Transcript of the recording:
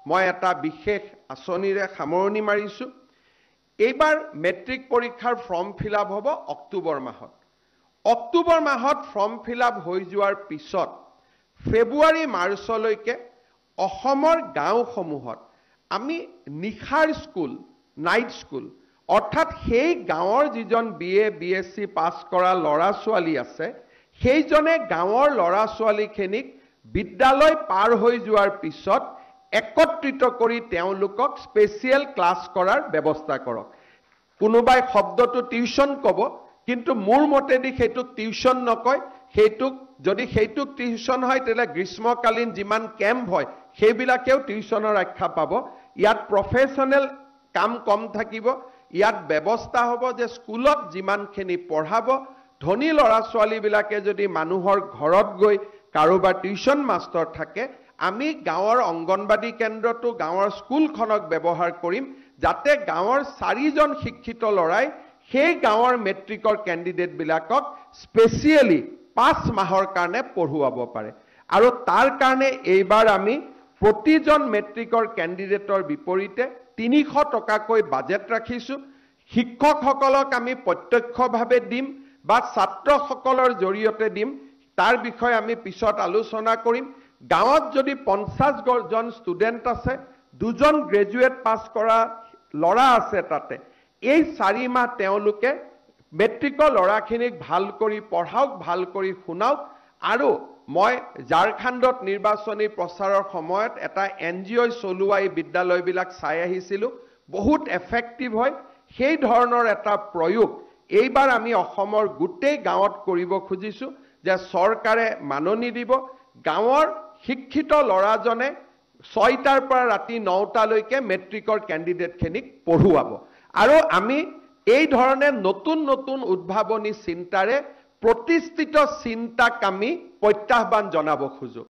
মই এটা বিশেষ আঁচনিৰে সামৰণি মাৰিছো। এইবাৰ মেট্ৰিক পৰীক্ষাৰ ফৰ্ম ফিলআপ হ'ব অক্টোবৰ মাহত। অক্টোবৰ মাহত ফৰ্ম ফিলআপ হৈ যোৱাৰ পিছত ফেব্ৰুৱাৰী মাৰ্চলৈকে অসমৰ গাঁওসমূহত আমি নিশাৰ স্কুল, নাইট স্কুল, অৰ্থাৎ সেই গাঁৱৰ যিজন BA BSc পাছ কৰা ল'ৰা ছোৱালী আছে, সেইজনে গাঁৱৰ ল'ৰা ছোৱালীখিনিক বিদ্যালয় পাৰ হৈ যোৱাৰ পিছত একত্ৰিত কৰি তেওঁলোকক স্পেচিয়েল ক্লাছ কৰাৰ ব্যৱস্থা কৰক। কোনোবাই শব্দটো টিউশন ক'ব, কিন্তু মোৰ মতেদি সেইটোক টিউশন নকয়, যদি সেইটোক টিউশন হয় তেলে গ্ৰীষ্মকালীন যিমান কেম্প হয় সেইবিলাকেও টিউশনৰ আখ্যা পাব। ইয়াত প্ৰফেশনেল কাম কম থাকিব। ইয়াত ব্যৱস্থা হ'ব যে স্কুলত যিমানখিনি পঢ়াব, ধনী ল'ৰা ছোৱালীবিলাকে যদি মানুহৰ ঘৰত গৈ কাৰোবাৰ টিউশন মাষ্টৰ থাকে, আমি গাঁৱৰ অংগনবাদী কেন্দ্ৰটো গাঁৱৰ স্কুলখনক ব্যৱহাৰ কৰিম, যাতে গাঁৱৰ 4জন শিক্ষিত ল'ৰাই সেই গাঁৱৰ মেট্ৰিকৰ কেণ্ডিডেটবিলাকক স্পেচিয়েলি 5 মাহৰ কাৰণে পঢ়ুৱাব পাৰে। আৰু তাৰ কাৰণে এইবাৰ আমি প্ৰতিজন মেট্ৰিকৰ কেণ্ডিডেটৰ বিপৰীতে 300 টকাকৈ বাজেট ৰাখিছোঁ। শিক্ষকসকলক আমি প্ৰত্যক্ষভাৱে দিম বা ছাত্ৰসকলৰ জৰিয়তে দিম, তাৰ বিষয়ে আমি পিছত আলোচনা কৰিম। গাঁৱত যদি 50 জন ষ্টুডেণ্ট আছে, 2জন গ্ৰেজুৱেট পাছ কৰা ল'ৰা আছে, তাতে এই 4 মাহ তেওঁলোকে মেট্ৰিকৰ ল'ৰাখিনিক ভাল কৰি পঢ়াওক, ভাল কৰি শুনাওক। আৰু মই ঝাৰখণ্ডত নিৰ্বাচনী প্ৰচাৰৰ সময়ত এটা NGO চলোৱা এই বিদ্যালয়বিলাক চাই আহিছিলোঁ, বহুত এফেক্টিভ হয়। সেই ধৰণৰ এটা প্ৰয়োগ এইবাৰ আমি অসমৰ গোটেই গাঁৱত কৰিব খুজিছোঁ যে চৰকাৰে মাননি দিব, গাঁৱৰ শিক্ষিত ল'ৰাজনে 6টাৰ পৰা ৰাতি 9টালৈকে মেট্ৰিকৰ কেণ্ডিডেটখিনিক পঢ়ুৱাব। আৰু আমি এই ধৰণে নতুন নতুন উদ্ভাৱনী চিন্তাৰে প্ৰতিষ্ঠিত চিন্তাক আমি প্ৰত্যাহ্বান জনাব খোজো।